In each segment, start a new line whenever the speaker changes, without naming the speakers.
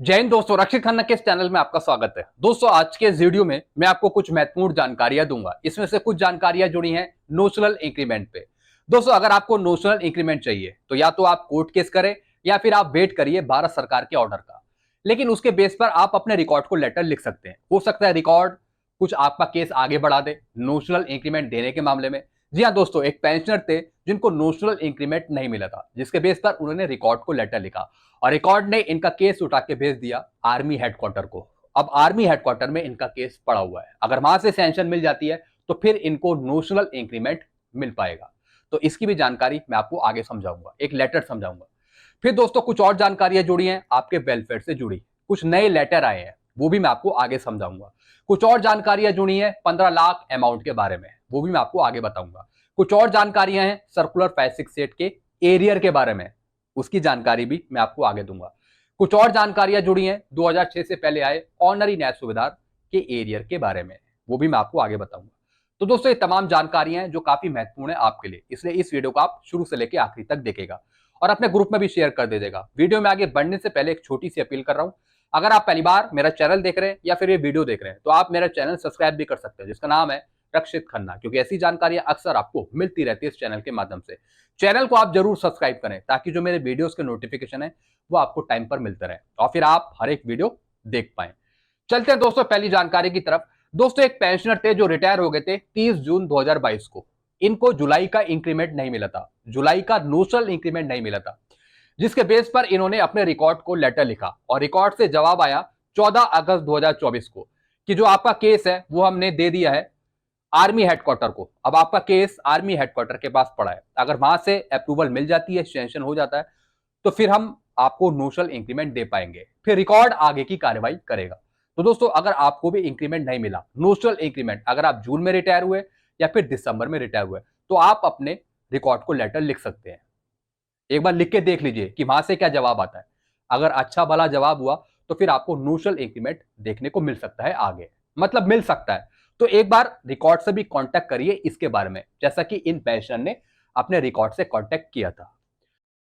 जय हिंद दोस्तों, रक्षित खन्ना के इस चैनल में आपका स्वागत है। दोस्तों, आज के इस वीडियो में मैं आपको कुछ महत्वपूर्ण जानकारियां दूंगा। इसमें से कुछ जानकारियां जुड़ी हैं नोशनल इंक्रीमेंट पे। दोस्तों, अगर आपको नोशनल इंक्रीमेंट चाहिए तो या तो आप कोर्ट केस करें या फिर आप वेट करिए भारत सरकार के ऑर्डर का। लेकिन उसके बेस पर आप अपने रिकॉर्ड को लेटर लिख सकते हैं। हो सकता है रिकॉर्ड कुछ आपका केस आगे बढ़ा दे नोशनल इंक्रीमेंट देने के मामले में। जी हाँ दोस्तों, एक पेंशनर थे जिनको नोशनल इंक्रीमेंट नहीं मिला था, जिसके बेस पर उन्होंने रिकॉर्ड को लेटर लिखा और रिकॉर्ड ने इनका केस उठा के भेज दिया आर्मी हेडक्वार्टर को। अब आर्मी हेडक्वार्टर में इनका केस पड़ा हुआ है। अगर वहां से सैंक्शन मिल जाती है तो फिर इनको नोशनल इंक्रीमेंट मिल पाएगा। तो इसकी भी जानकारी मैं आपको आगे समझाऊंगा, एक लेटर समझाऊंगा। फिर दोस्तों, कुछ और जानकारियां जुड़ी हैं आपके वेलफेयर से जुड़ी। कुछ नए लेटर आए हैं, वो भी मैं आपको आगे समझाऊंगा। कुछ और जानकारियां जुड़ी हैं 15 लाख अमाउंट के बारे में, वो भी मैं आपको आगे बताऊंगा। कुछ और जानकारियां हैं सर्कुलर 568 के एरियर के बारे में, उसकी जानकारी भी मैं आपको आगे दूंगा। कुछ और जानकारियां जुड़ी हैं 2006 से पहले आए ऑनरी न्याय सुविधार के एरियर के बारे में, वो भी मैं आपको आगे बताऊंगा। तो दोस्तों, ये तमाम जानकारियां हैं जो काफी महत्वपूर्ण है आपके लिए, इसलिए इस वीडियो को आप शुरू से लेकर आखिरी तक देखेगा और अपने ग्रुप में भी शेयर कर दीजिएगा। वीडियो में आगे बढ़ने से पहले एक छोटी सी अपील कर रहा हूं। अगर आप पहली बार मेरा चैनल देख रहे हैं या फिर ये वीडियो देख रहे हैं तो आप मेरा चैनल सब्सक्राइब भी कर सकते हैं, जिसका नाम है रक्षित खन्ना, क्योंकि ऐसी जानकारियां अक्सर आपको मिलती रहती है इस चैनल के माध्यम से। चैनल को आप जरूर सब्सक्राइब करें ताकि जो मेरे वीडियोस के नोटिफिकेशन है वो आपको टाइम पर मिलते रहे और फिर आप हर एक वीडियो देख पाए। चलते हैं दोस्तों पहली जानकारी की तरफ। दोस्तों, एक पेंशनर थे जो रिटायर हो गए थे 30 जून 2022 को। इनको जुलाई का इंक्रीमेंट नहीं मिला था, जुलाई का नोशनल इंक्रीमेंट नहीं मिला था, जिसके बेस पर इन्होंने अपने रिकॉर्ड को लेटर लिखा और रिकॉर्ड से जवाब आया 14 अगस्त 2024 को कि जो आपका केस है वो हमने दे दिया है आर्मी हेडक्वार्टर को। अब आपका केस आर्मी हेडक्वार्टर के पास पड़ा है। अगर वहां से अप्रूवल मिल जाती है, सैंक्शन हो जाता है, तो फिर हम आपको नोशनल इंक्रीमेंट दे पाएंगे। फिर रिकॉर्ड आगे की कार्रवाई करेगा। तो दोस्तों, अगर आपको भी इंक्रीमेंट नहीं मिला, नोशनल इंक्रीमेंट, अगर आप जून में रिटायर हुए या फिर दिसंबर में रिटायर हुए, तो आप अपने रिकॉर्ड को लेटर लिख सकते हैं। एक बार लिख के देख लीजिए कि वहां से क्या जवाब आता है। अगर अच्छा भला जवाब हुआ तो फिर आपको नोशनल इंक्रीमेंट देखने को मिल सकता है आगे, मतलब मिल सकता है। तो एक बार रिकॉर्ड से भी कांटेक्ट करिए इसके बारे में, जैसा कि इन पेंशनर ने अपने रिकॉर्ड से कांटेक्ट किया था।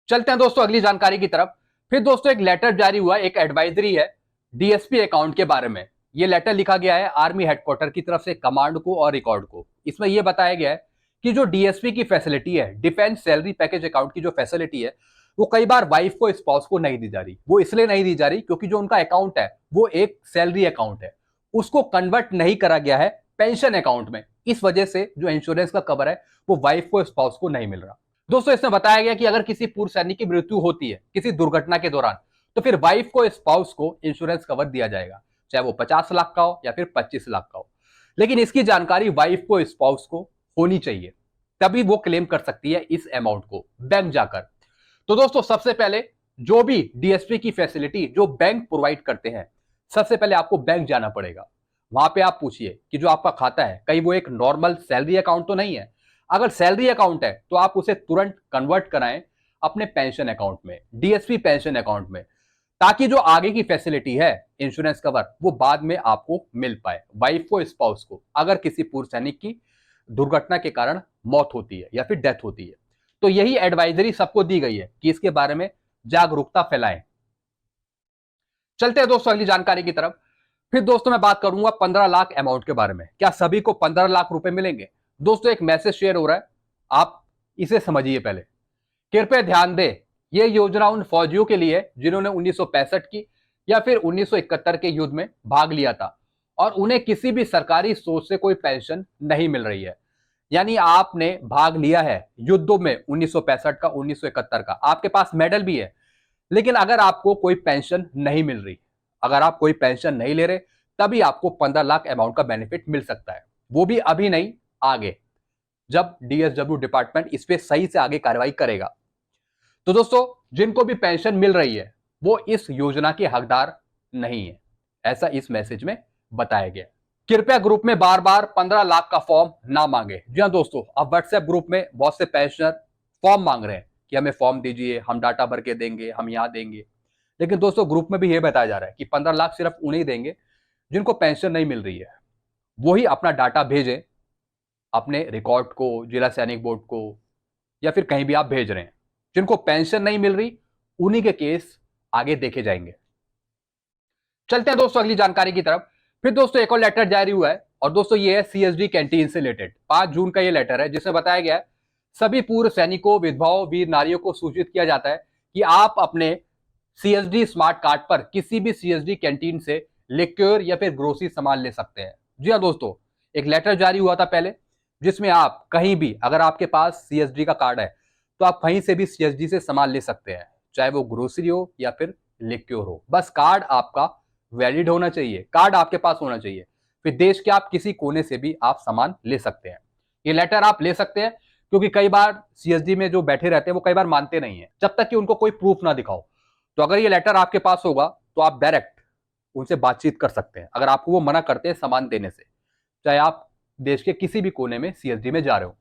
चलते हैं दोस्तों अगली जानकारी की तरफ। फिर दोस्तों, एक लेटर जारी हुआ, एक एडवाइजरी है डीएसपी अकाउंट के बारे में। ये लेटर लिखा गया है आर्मी हेडक्वार्टर की तरफ से कमांड को और रिकॉर्ड को। इसमें यह बताया गया है कि जो डीएसपी की फैसिलिटी है, डिफेंस सैलरी पैकेज अकाउंट की जो फैसिलिटी है, वो कई बार वाइफ को, स्पाउस को नहीं दी जा रही। वो इसलिए नहीं दी जा रही क्योंकि जो उनका अकाउंट है वो एक सैलरी अकाउंट है, उसको कन्वर्ट नहीं करा गया है पेंशन अकाउंट में। इस वजह से जो इंश्योरेंस का कवर है वो वाइफ को, स्पाउस को नहीं मिल रहा। दोस्तों, इसमें बताया गया कि अगर किसी पूर्व सैनिक की मृत्यु होती है किसी दुर्घटना के दौरान, तो फिर वाइफ को, स्पाउस को इंश्योरेंस कवर दिया जाएगा, चाहे वो 50 लाख का हो या फिर 25 लाख का हो। लेकिन इसकी जानकारी वाइफ को, स्पाउस को होनी चाहिए, तभी वो क्लेम कर सकती है इस अमाउंट को बैंक जाकर। तो दोस्तों, सबसे पहले जो भी डीएसपी की फैसिलिटी जो बैंक प्रोवाइड करते हैं, सबसे पहले आपको बैंक जाना पड़ेगा। वहां पे आप पूछिए कि जो आपका खाता है कहीं वो एक नॉर्मल सैलरी अकाउंट तो नहीं है। अगर सैलरी अकाउंट है तो आप उसे तुरंत कन्वर्ट कराएं अपने पेंशन अकाउंट में, डीएसपी पेंशन अकाउंट में, ताकि जो आगे की फैसिलिटी है इंश्योरेंस कवर वो बाद में आपको मिल पाए, वाइफ को, स्पाउस को, अगर किसी पूर्व सैनिक की दुर्घटना के कारण मौत होती है या फिर डेथ होती है। तो यही एडवाइजरी सबको दी गई है कि इसके बारे में जागरूकता फैलाएं। चलते हैं दोस्तों अगली जानकारी की तरफ। फिर दोस्तों, मैं बात करूंगा 15 लाख अमाउंट के बारे में। क्या सभी को 15 लाख रुपए मिलेंगे? दोस्तों, एक मैसेज शेयर हो रहा है, आप इसे समझिए पहले। कृपया ध्यान दें, यह योजना उन फौजियों के लिए जिन्होंने 1965 की या फिर 1971 के युद्ध में भाग लिया था और उन्हें किसी भी सरकारी सोर्स से कोई पेंशन नहीं मिल रही है। यानी आपने भाग लिया है युद्धों में 1965 का, 1971 का, आपके पास मेडल भी है, लेकिन अगर आपको कोई पेंशन नहीं मिल रही, अगर आप कोई पेंशन नहीं ले रहे, तभी आपको 15 लाख अमाउंट का बेनिफिट मिल सकता है। वो भी अभी नहीं, आगे, जब डीएसडब्ल्यू डिपार्टमेंट इस पे सही से आगे कार्रवाई करेगा। तो दोस्तों, जिनको भी पेंशन मिल रही है वो इस योजना के हकदार नहीं है, ऐसा इस मैसेज में बताया गया। कृपया ग्रुप में बार बार 15 लाख का फॉर्म ना मांगे। जी हाँ दोस्तों, अब व्हाट्सएप ग्रुप में बहुत से पेंशनर फॉर्म मांग रहे हैं कि हमें फॉर्म दीजिए, हम डाटा भर के देंगे, हम यहाँ देंगे। लेकिन दोस्तों, ग्रुप में भी यह बताया जा रहा है कि 15 लाख सिर्फ उन्हें देंगे जिनको पेंशन नहीं मिल रही है। वही अपना डाटा भेजें अपने रिकॉर्ड को, जिला सैनिक बोर्ड को, या फिर कहीं भी आप भेज रहे हैं। जिनको पेंशन नहीं मिल रही उन्हीं के केस आगे देखे जाएंगे। चलते हैं दोस्तों अगली जानकारी की तरफ। फिर दोस्तों एक और लेटर जारी हुआ है और दोस्तों ये है सीएसडी कैंटीन से रिलेटेड। 5 जून का ये लेटर है जिसमें बताया गया है सभी पूर्व सैनिकों, विधवाओं, वीर नारियों को सूचित किया जाता है कि आप अपने सीएसडी स्मार्ट कार्ड पर किसी भी सीएसडी कैंटीन से लिक्योर या फिर ग्रोसरी सामान ले सकते हैं। जी हाँ दोस्तों, एक लेटर जारी हुआ था पहले जिसमें आप कहीं भी अगर आपके पास सीएसडी का कार्ड है तो आप कहीं से भी सीएसडी से सामान ले सकते हैं, चाहे वो ग्रोसरी हो या फिर लिक्योर हो। बस कार्ड आपका वैलिड होना चाहिए, कार्ड आपके पास होना चाहिए, फिर देश के आप किसी कोने से भी आप सामान ले सकते हैं। ये लेटर आप ले सकते हैं क्योंकि कई बार सीएसडी में जो बैठे रहते हैं वो कई बार मानते नहीं है जब तक कि उनको कोई प्रूफ ना दिखाओ। तो अगर ये लेटर आपके पास होगा तो आप डायरेक्ट उनसे बातचीत कर सकते हैं अगर आपको वो मना करते हैं सामान देने से, चाहे आप देश के किसी भी कोने में सीएसडी में जा रहे हो।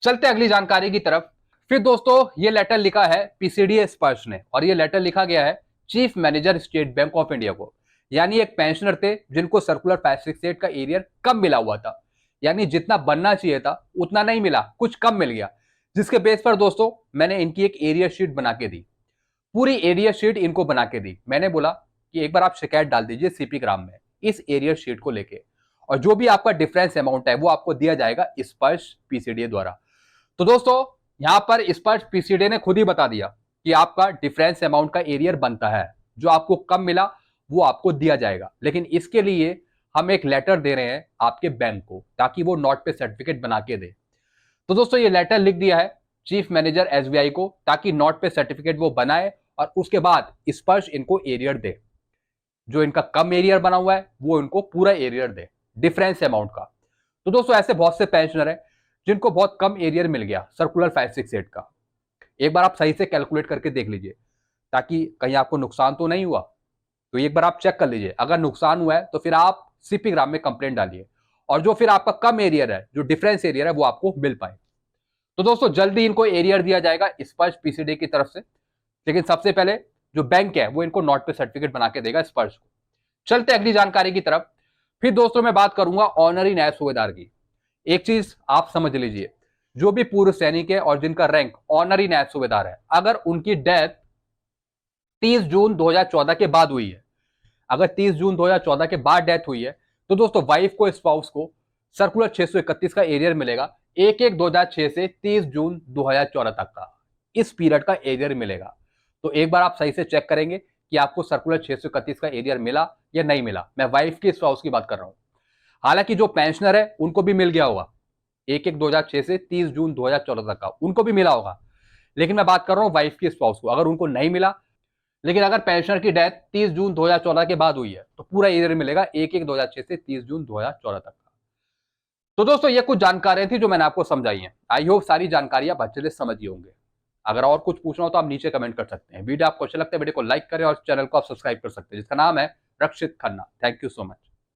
चलते अगली जानकारी की तरफ। फिर दोस्तों ये लेटर लिखा है पीसीडीए स्पर्श ने और ये लेटर लिखा गया है chief manager state bank of India को। यानी एक पेंशनर थे जिनको सर्कुलर 568 का एरियर कम मिला हुआ था, यानी जितना बनना चाहिए था उतना नहीं मिला, कुछ कम मिल गया, जिसके बेस पर दोस्तों मैंने इनकी एक एरियर शीट बना के दी, पूरी एरियर शीट इनको बना के दी। मैंने बोला कि एक बार आप शिकायत डाल दीजिए सीपी ग्राम में इस एरियर शीट को लेके, और जो भी आपका डिफरेंस अमाउंट है वो आपको दिया जाएगा स्पर्श पीसीडीए द्वारा। तो दोस्तों यहां पर स्पर्श पीसीडीए ने खुद ही बता दिया कि आपका डिफरेंस अमाउंट का एरियर बनता है, जो आपको कम मिला वो आपको दिया जाएगा, लेकिन इसके लिए हम एक लेटर दे रहे हैं आपके बैंक को ताकि वो नोट पे सर्टिफिकेट बना के दे। तो दोस्तों ये लेटर लिख दिया है चीफ मैनेजर एसबीआई को ताकि नोट पे सर्टिफिकेट वो बनाए और उसके बाद स्पर्श इनको एरियर दे, जो इनका कम एरियर बना हुआ है वो इनको पूरा एरियर दे डिफरेंस अमाउंट का। तो दोस्तों ऐसे बहुत से पेंशनर है जिनको बहुत कम एरियर मिल गया सर्कुलर 568 का। एक बार आप सही से कैलकुलेट करके देख लीजिए ताकि कहीं आपको नुकसान तो नहीं हुआ, तो एक बार आप चेक कर लीजिए। अगर नुकसान हुआ है तो फिर आप सीपी ग्राम में कंप्लेंट डालिए और जो फिर आपका कम एरियर है, जो डिफरेंस एरियर है, वो आपको मिल पाए। तो दोस्तों जल्दी इनको एरियर दिया जाएगा स्पर्श पीसीडी की तरफ से, लेकिन सबसे पहले जो बैंक है वो इनको नोट पे सर्टिफिकेट बना के देगा स्पर्श को। चलते अगली जानकारी की तरफ। फिर दोस्तों मैं बात करूंगा ऑनरी नायब सूबेदार की। एक चीज आप समझ लीजिए, जो भी पूर्व सैनिक है और जिनका रैंक ऑनरी नायब सूबेदार है, अगर उनकी डेथ 30 जून 2014 के बाद हुई है, अगर 30 जून 2014 के बाद डेथ हुई है तो दोस्तों वाइफ को, स्पाउस को सर्कुलर 631 का एरियर मिलेगा 1/1/2006 से 30 जून 2014 तक का, इस पीरियड का एरियर मिलेगा। तो एक बार आप सही से चेक करेंगे कि आपको सर्कुलर 631 का एरियर मिला या नहीं मिला। मैं वाइफ की, स्पाउस की बात कर रहा हूं। हालांकि जो पेंशनर है उनको भी मिल गया होगा 1/1/2006 से 30 जून 2014 तक का, उनको भी मिला होगा, लेकिन मैं बात कर रहा हूं वाइफ की, स्पाउस को। अगर उनको नहीं मिला, लेकिन अगर पेंशनर की डेथ 30 जून 2014 के बाद हुई है तो पूरा एरियर मिलेगा 1/1/2006 से 30 जून 2014 तक का। तो दोस्तों ये कुछ जानकारियां थी जो मैंने आपको समझाई हैं। आई होप सारी जानकारियां अच्छे से समझ गए होंगे। अगर और कुछ पूछना हो तो आप नीचे कमेंट कर सकते हैं। वीडियो आपको अच्छा लगता है वीडियो को लाइक करें और चैनल को आप सब्सक्राइब कर सकते हैं जिसका नाम है Rakshit Khanna. Thank you so much.